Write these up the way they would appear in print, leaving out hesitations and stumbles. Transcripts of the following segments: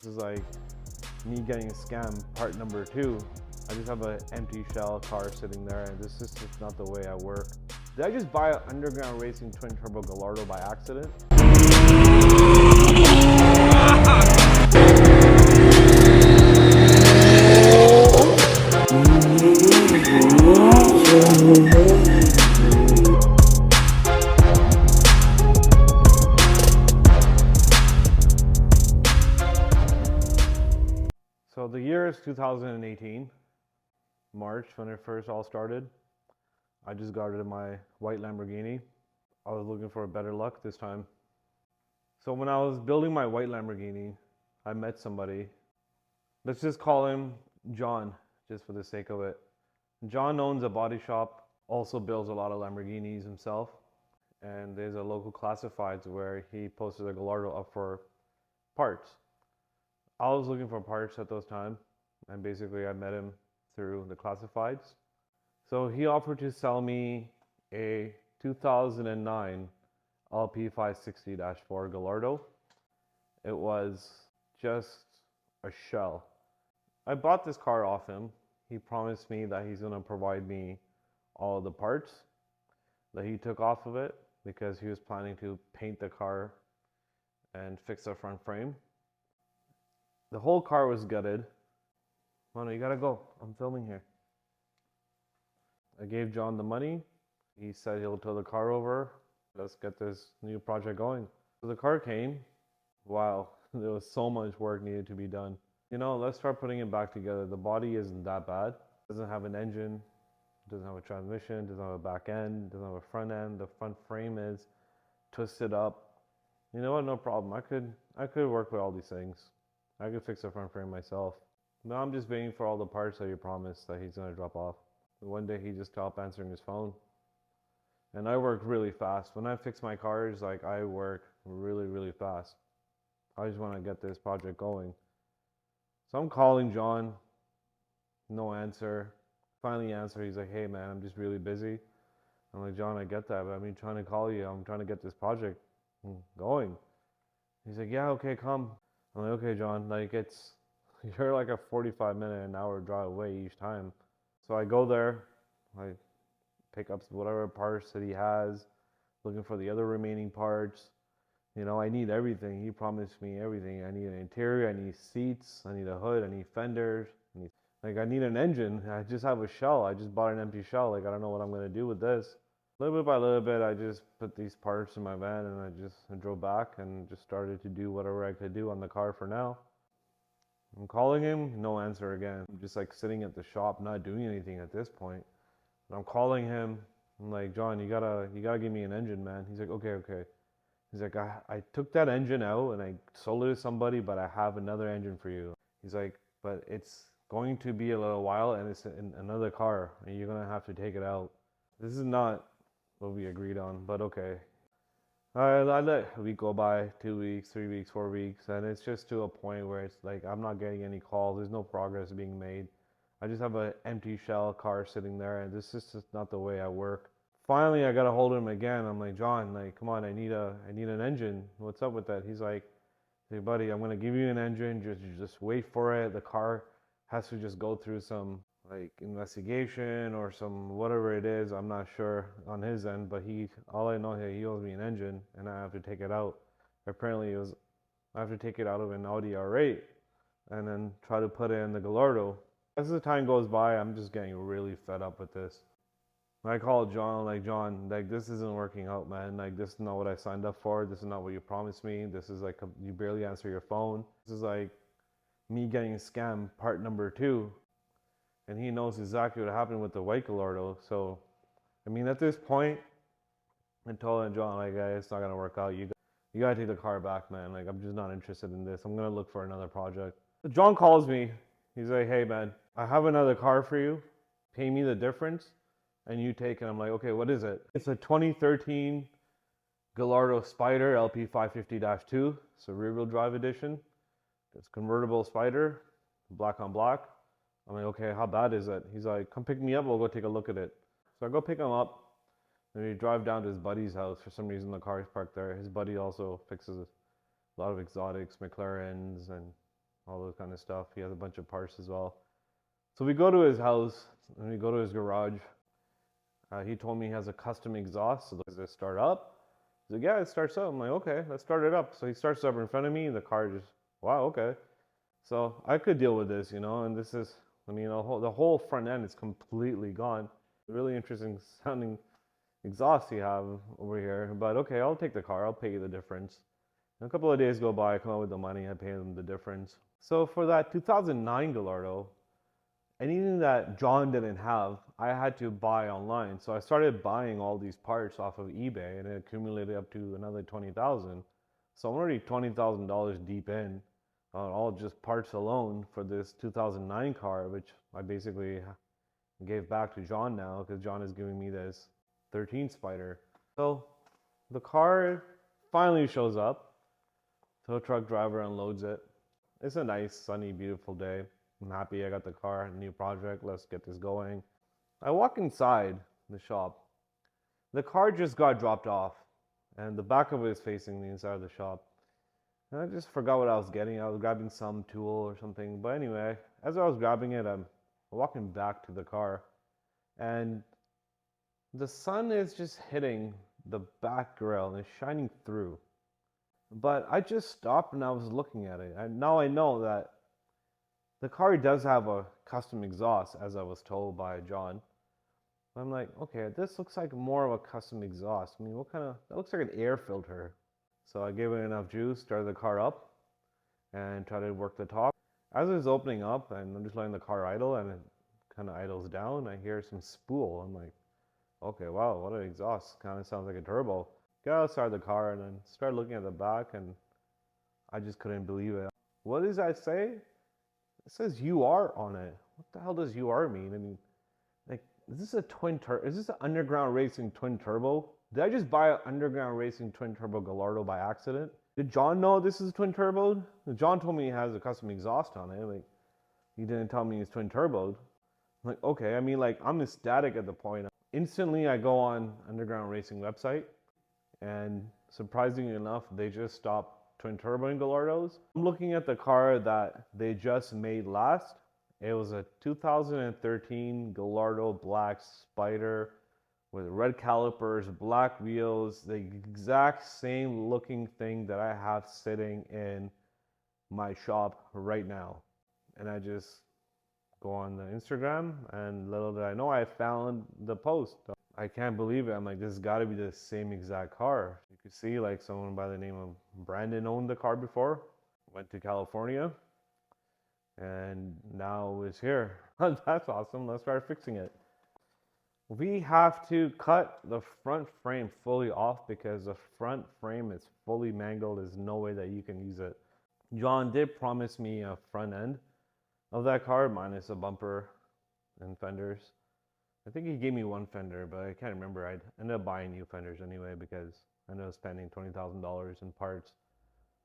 This is like me getting scammed, part number 2. I just have an empty shell car sitting there, and this is just not the way I work. Did I just buy an underground racing twin turbo Gallardo by accident? So the year is 2018, March, when it first all started. I just got rid of my white Lamborghini. I was looking for better luck this time. So when I was building my white Lamborghini, I met somebody. Let's just call him John, just for the sake of it. John owns a body shop, also builds a lot of Lamborghinis himself. And there's a local classifieds where he posted a Gallardo up for parts. I was looking for parts at those time, and basically I met him through the classifieds. So he offered to sell me a 2009 LP560-4 Gallardo. It was just a shell. I bought this car off him. He promised me that he's going to provide me all of the parts that he took off of it, because he was planning to paint the car and fix the front frame. The whole car was gutted. Oh no, you gotta go. I'm filming here. I gave John the money. He said he'll tow the car over. Let's get this new project going. So the car came. Wow, there was so much work needed to be done. You know, let's start putting it back together. The body isn't that bad. It doesn't have an engine, doesn't have a transmission, doesn't have a back end, doesn't have a front end. The front frame is twisted up. You know what? No problem. I could work with all these things. I could fix the front frame myself. Now I'm just waiting for all the parts that he promised that he's gonna drop off. One day he just stopped answering his phone. And I work really fast. When I fix my cars, like, I work really, really fast. I just want to get this project going. So I'm calling John. No answer. Finally answer. He's like, hey man, I'm just really busy. I'm like, John, I get that, but I've been trying to call you. I'm trying to get this project going. He's like, yeah, okay, come. I'm like, okay, John, like, you're like a 45-minute, an hour drive away each time. So I go there, I pick up whatever parts that he has, looking for the other remaining parts. You know, I need everything. He promised me everything. I need an interior, I need seats, I need a hood, I need fenders, I need an engine. I just have a shell. I just bought an empty shell. Like, I don't know what I'm gonna do with this. Little bit by little bit, I just put these parts in my van, and I drove back and just started to do whatever I could do on the car for now. I'm calling him, no answer again. I'm just like sitting at the shop, not doing anything at this point. And I'm calling him. I'm like, John, you gotta give me an engine, man. He's like, okay. He's like, I took that engine out and I sold it to somebody, but I have another engine for you. He's like, but it's going to be a little while, and it's in another car, and you're gonna have to take it out. This is not what we agreed on, but okay. I let a week go by, 2 weeks, 3 weeks, 4 weeks, and it's just to a point where it's like I'm not getting any calls. There's no progress being made. I just have an empty shell car sitting there, and this is just not the way I work. Finally, I got a hold of him again. I'm like, John, like, come on, I need an engine. What's up with that? He's like, hey, buddy, I'm gonna give you an engine. Just wait for it. The car has to just go through some like investigation or some whatever it is. I'm not sure on his end, but all I know here, he owes me an engine, and I have to take it out. Apparently, I have to take it out of an Audi R8 and then try to put it in the Gallardo. As the time goes by, I'm just getting really fed up with this. When I called John, like, John, like, this isn't working out, man. Like, this is not what I signed up for. This is not what you promised me. This is like you barely answer your phone. This is like me getting scammed, part number 2. And he knows exactly what happened with the white Gallardo. So, I mean, at this point, I told him, John, like, hey, it's not gonna work out. You gotta take the car back, man. Like, I'm just not interested in this. I'm gonna look for another project. So John calls me. He's like, hey, man, I have another car for you. Pay me the difference, and you take it. I'm like, okay, what is it? It's a 2013 Gallardo Spyder LP550-2. It's a rear-wheel drive edition. It's convertible Spyder, black on black. I'm like, okay, how bad is it? He's like, come pick me up, we'll go take a look at it. So I go pick him up, and we drive down to his buddy's house. For some reason, the car is parked there. His buddy also fixes a lot of exotics, McLarens, and all those kind of stuff. He has a bunch of parts as well. So we go to his house and we go to his garage. He told me he has a custom exhaust. So does it start up? He's like, yeah, it starts up. I'm like, okay, let's start it up. So he starts up in front of me. The car just, wow, okay. So I could deal with this, you know. And this is, I mean, the whole front end is completely gone. Really interesting sounding exhaust you have over here. But okay, I'll take the car. I'll pay you the difference. And a couple of days go by. I come out with the money. I pay them the difference. So for that 2009 Gallardo, anything that John didn't have, I had to buy online. So I started buying all these parts off of eBay, and it accumulated up to another 20,000. So I'm already $20,000 deep in on all just parts alone for this 2009 car, which I basically gave back to John now because John is giving me this 13 Spyder. So the car finally shows up. Tow truck driver unloads it. It's a nice, sunny, beautiful day. I'm happy I got the car, new project, let's get this going. I walk inside the shop. The car just got dropped off, and the back of it is facing the inside of the shop. And I just forgot what I was getting. I was grabbing some tool or something. But anyway, as I was grabbing it, I'm walking back to the car, and the sun is just hitting the back grille and it's shining through. But I just stopped and I was looking at it. And now I know that the car does have a custom exhaust, as I was told by John. I'm like, okay, this looks like more of a custom exhaust. I mean, what kind of, that looks like an air filter. So I gave it enough juice, started the car up, and tried to work the top. As it's opening up, and I'm just letting the car idle, and it kind of idles down, I hear some spool. I'm like, okay, wow, what an exhaust. Kind of sounds like a turbo. Got outside the car, and then started looking at the back, and I just couldn't believe it. What does that say? It says UR on it. What the hell does UR mean? I mean, like, is this a twin turbo? Is this an underground racing twin turbo? Did I just buy an underground racing twin turbo Gallardo by accident? Did John know this is a twin turbo? John told me he has a custom exhaust on it. Like, he didn't tell me it's twin turboed. I'm like, okay, I mean, like, I'm ecstatic at the point. Instantly, I go on underground racing website, and surprisingly enough, they just stopped twin turbo Gallardos. I'm looking at the car that they just made last. It was a 2013 Gallardo Black Spyder with red calipers, black wheels, the exact same looking thing that I have sitting in my shop right now. And I just go on the Instagram, and little did I know, I found the post. I can't believe it. I'm like, this has got to be the same exact car. You could see like someone by the name of Brandon owned the car before, went to California, and now it's here. That's awesome. Let's start fixing it. We have to cut the front frame fully off because the front frame is fully mangled. There's no way that you can use it. John did promise me a front end of that car minus a bumper and fenders. I think he gave me one fender, but I can't remember. I ended up buying new fenders anyway because I ended up spending $20,000 in parts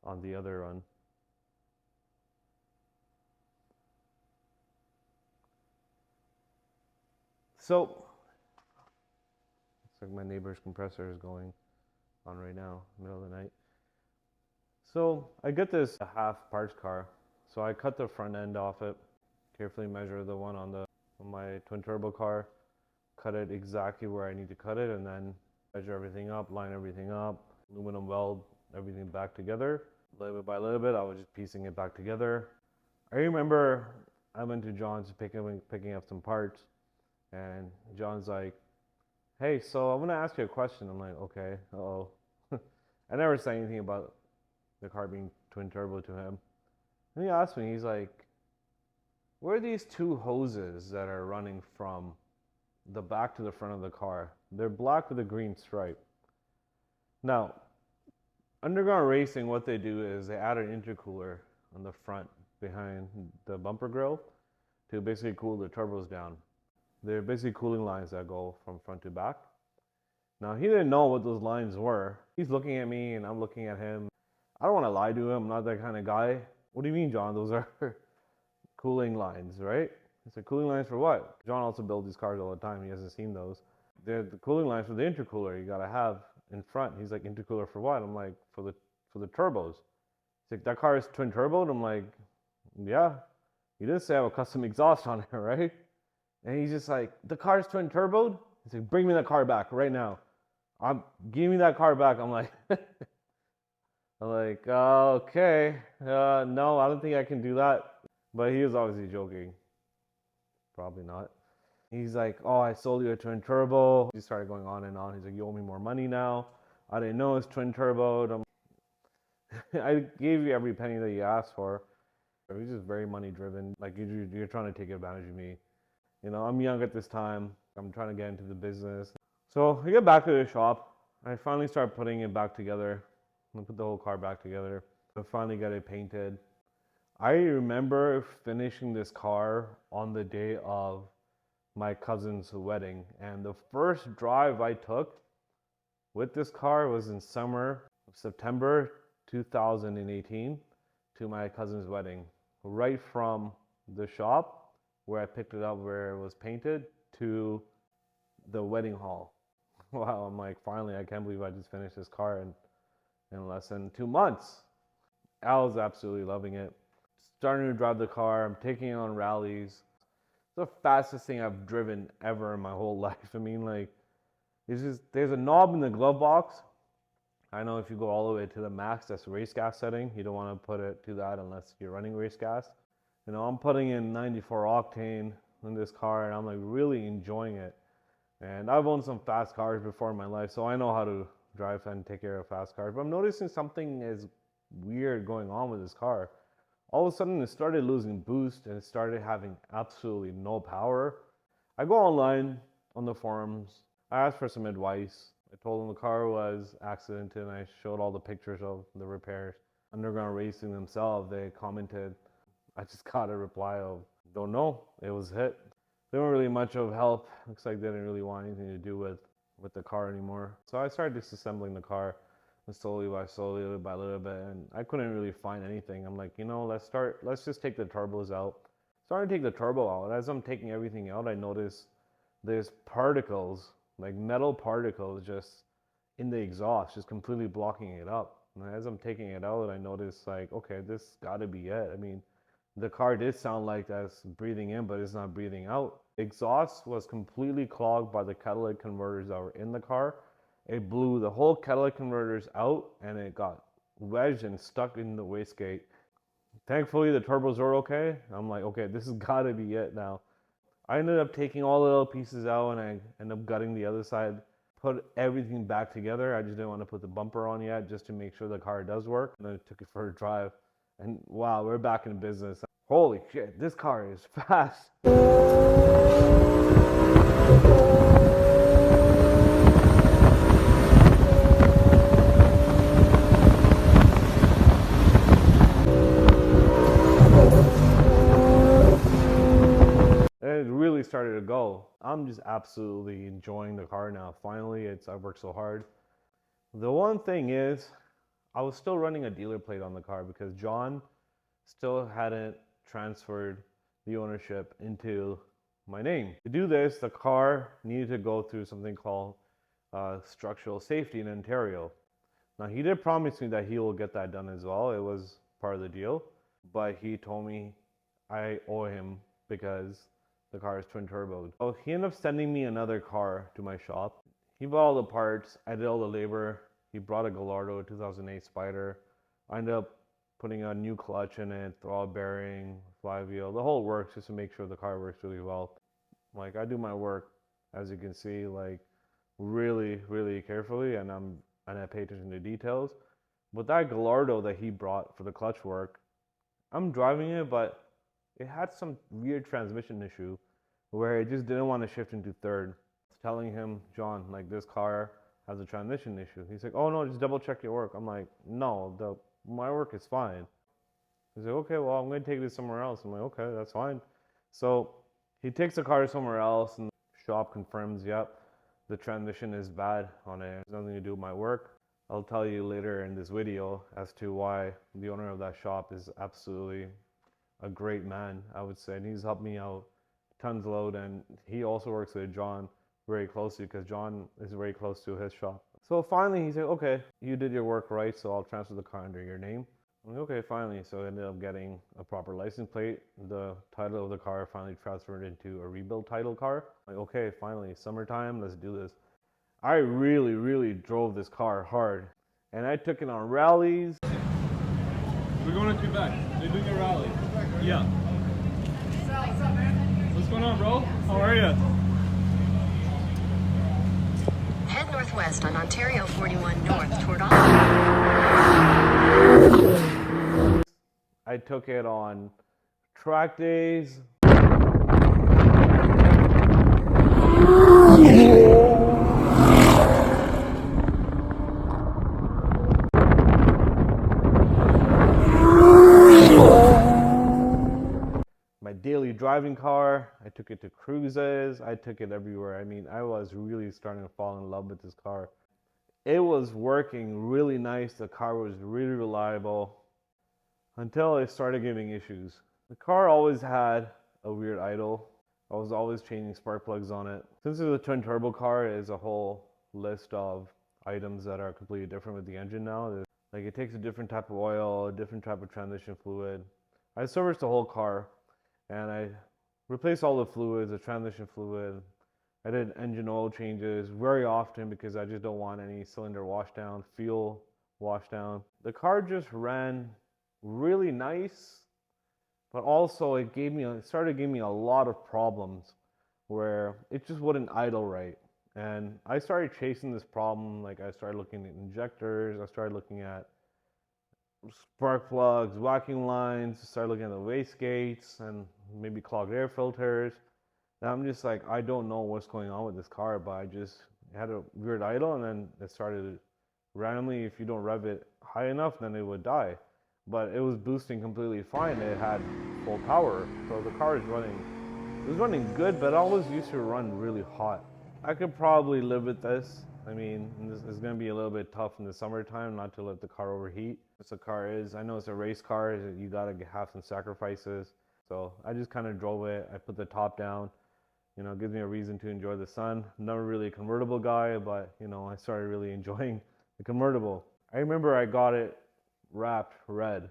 on the other run. So, looks like my neighbor's compressor is going on right now, middle of the night. So I get this half parts car. So I cut the front end off it, carefully measure the one on my twin turbo car, cut it exactly where I need to cut it, and then measure everything up, line everything up, aluminum weld everything back together. Little bit by little bit, I was just piecing it back together. I remember I went to John's picking up some parts, and John's like, hey, so I want to ask you a question. I'm like, okay, uh-oh. I never said anything about the car being twin turbo to him. And he asked me, he's like, where are these two hoses that are running from the back to the front of the car? They're black with a green stripe. Now, underground racing, what they do is they add an intercooler on the front behind the bumper grill to basically cool the turbos down. They're basically cooling lines that go from front to back. Now, he didn't know what those lines were. He's looking at me and I'm looking at him. I don't want to lie to him. I'm not that kind of guy. What do you mean, John? Those are cooling lines, right? I said, cooling lines for what? John also builds these cars all the time. He hasn't seen those. They're the cooling lines for the intercooler you gotta have in front. He's like, intercooler for what? I'm like, for the turbos. He's like, that car is twin turboed? I'm like, yeah, you didn't say I have a custom exhaust on it, right? And he's just like, the car's twin turboed? He's like, bring me that car back right now. Give me that car back. I'm like, okay, no, I don't think I can do that. But he was obviously joking. Probably not. He's like, oh, I sold you a twin turbo. He started going on and on. He's like, you owe me more money now. I didn't know it's twin turboed. I gave you every penny that you asked for. He's just very money driven. Like, you're trying to take advantage of me. You know, I'm young at this time. I'm trying to get into the business. So I get back to the shop. I finally start putting it back together. I put the whole car back together. I finally get it painted. I remember finishing this car on the day of my cousin's wedding. And the first drive I took with this car was in September 2018 to my cousin's wedding. Right from the shop where I picked it up where it was painted to the wedding hall. Wow, I'm like, finally, I can't believe I just finished this car in less than 2 months. Al's absolutely loving it. Starting to drive the car, I'm taking it on rallies. It's the fastest thing I've driven ever in my whole life. I mean, like, it's just, there's a knob in the glove box. I know if you go all the way to the max, that's race gas setting. You don't want to put it to that unless you're running race gas. You know, I'm putting in 94 octane in this car and I'm like really enjoying it. And I've owned some fast cars before in my life, so I know how to drive and take care of fast cars. But I'm noticing something is weird going on with this car. All of a sudden, it started losing boost and it started having absolutely no power. I go online on the forums. I asked for some advice. I told them the car was accidented and I showed all the pictures of the repairs. Underground Racing themselves, they commented. I just got a reply of, don't know, it was hit. They weren't really much of help. Looks like they didn't really want anything to do with the car anymore. So I started disassembling the car slowly little by little bit, and I couldn't really find anything. I'm like, you know, let's just take the turbos out. Started to take the turbo out. As I'm taking everything out, I noticed there's particles, like metal particles just in the exhaust, just completely blocking it up. And as I'm taking it out, I noticed like, okay, this gotta be it. I mean, the car did sound like that's breathing in, but it's not breathing out. Exhaust was completely clogged by the catalytic converters that were in the car. It blew the whole catalytic converters out and it got wedged and stuck in the wastegate. Thankfully, the turbos are okay. I'm like, okay, this has got to be it now. I ended up taking all the little pieces out and I ended up gutting the other side, put everything back together. I just didn't want to put the bumper on yet just to make sure the car does work. And then I took it for a drive. And wow, we're back in business. Holy shit, this car is fast. It really started to go. I'm just absolutely enjoying the car now. Finally, I've worked so hard. The one thing is, I was still running a dealer plate on the car because John still hadn't transferred the ownership into my name. To do this, the car needed to go through something called structural safety in Ontario. Now, he did promise me that he will get that done as well. It was part of the deal, but he told me I owe him because the car is twin turboed. So he ended up sending me another car to my shop. He bought all the parts, I did all the labor. He brought a Gallardo 2008 Spyder. I ended up putting a new clutch in it, throttle bearing, flywheel, the whole works just to make sure the car works really well. Like, I do my work, as you can see, like really, really carefully, and I pay attention to details. But that Gallardo that he brought for the clutch work, I'm driving it, but it had some weird transmission issue where it just didn't want to shift into third. Telling him, John, like, this car has a transmission issue. He's like, oh no, just double check your work. I'm like, no, my work is fine. He's like, okay, well, I'm going to take this somewhere else. I'm like, okay, that's fine. So he takes the car somewhere else and the shop confirms, yep, the transmission is bad on it. It has nothing to do with my work. I'll tell you later in this video as to why the owner of that shop is absolutely a great man, I would say. And he's helped me out tons load, and he also works with John very closely because John is very close to his shop. So finally he said, okay, you did your work right, so I'll transfer the car under your name. I'm like, okay, finally. So I ended up getting a proper license plate. The title of the car finally transferred into a rebuild title car. Like, okay, finally, summertime, let's do this. I really, really drove this car hard. And I took it on rallies. We're going to Quebec. They're doing a rally. Yeah. What's up, man? What's going on, bro? How are you? Head northwest on Ontario 41 north toward I took it on track days. My daily driving car. I took it to cruises. I took it everywhere. I mean, I was really starting to fall in love with this car. It was working really nice. The car was really reliable until it started giving issues. The car always had a weird idle. I was always changing spark plugs on it. Since it's a twin turbo car, there's a whole list of items that are completely different with the engine now. Like, it takes a different type of oil, a different type of transmission fluid. I serviced the whole car and I replaced all the fluids, the transmission fluid. I did engine oil changes very often because I just don't want any cylinder washdown, fuel washdown. The car just ran really nice, but also it started giving me a lot of problems where it just wouldn't idle right. And I started chasing this problem. Like, I started looking at injectors, I started looking at spark plugs, vacuum lines, started looking at the wastegates and maybe clogged air filters. And I'm just like, I don't know what's going on with this car, but I just had a weird idle, and then it started randomly. If you don't rev it high enough, then it would die. But it was boosting completely fine. It had full power, so the car is running. It was running good, but it always used to run really hot. I could probably live with this. I mean, it's going to be a little bit tough in the summertime not to let the car overheat. As the car is, I know it's a race car. You got to have some sacrifices. So I just kind of drove it. I put the top down. You know, it gives me a reason to enjoy the sun. Never really a convertible guy, but, you know, I started really enjoying the convertible. I remember I got it wrapped red.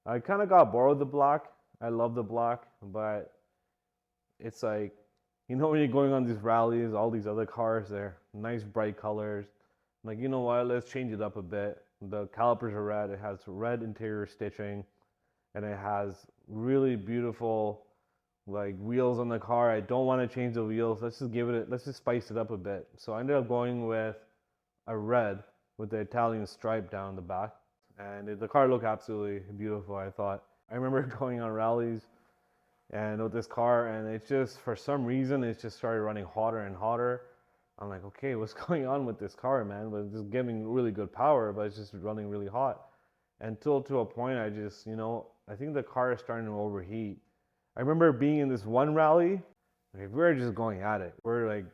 I kind of got bored with the black. I love the black, but it's like, you know, when you're going on these rallies, all these other cars, they're nice bright colors. I'm like, you know what, let's change it up a bit. The calipers are red. It has red interior stitching, and it has really beautiful like wheels on the car. I don't want to change the wheels. Let's just spice it up a bit. So I ended up going with a red with the Italian stripe down the back, and the car looked absolutely beautiful, I thought. I remember going on rallies and with this car, and it just, for some reason, it just started running hotter and hotter. I'm like, okay, what's going on with this car, man? But it's just giving really good power, but it's just running really hot. Until to a point, I just, you know, I think the car is starting to overheat. I remember being in this one rally, like, we were just going at it. We're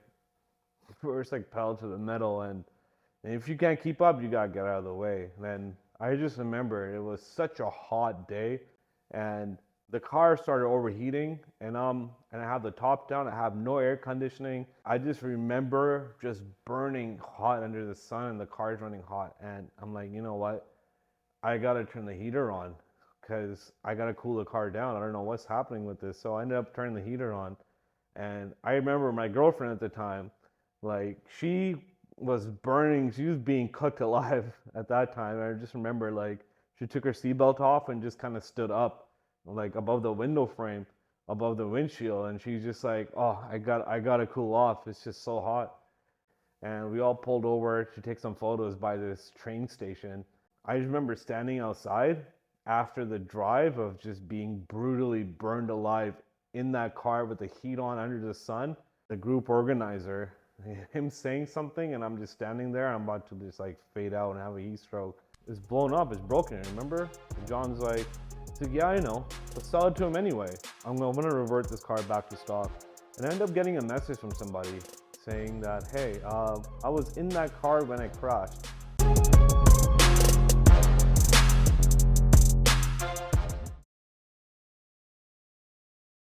just like pedal to the metal, and if you can't keep up, you gotta get out of the way. And then I just remember it was such a hot day, and the car started overheating, and I have the top down. I have no air conditioning. I just remember just burning hot under the sun, and the car's running hot. And I'm like, you know what? I gotta turn the heater on because I gotta cool the car down. I don't know what's happening with this. So I ended up turning the heater on, and I remember my girlfriend at the time, like, she was burning. She was being cooked alive at that time. I just remember, like, she took her seatbelt off and just kind of stood up, like, above the window frame, above the windshield, and she's just like, oh, I gotta cool off, it's just so hot. And we all pulled over to take some photos by this train station. I just remember standing outside after the drive of just being brutally burned alive in that car with the heat on under the sun. The group organizer, him saying something, and I'm just standing there. I'm about to just like fade out and have a heat stroke. It's blown up, it's broken, remember? And John's like, yeah, I know, but sell it to him anyway. I'm gonna revert this car back to stock. And I end up getting a message from somebody saying that, hey, I was in that car when I crashed.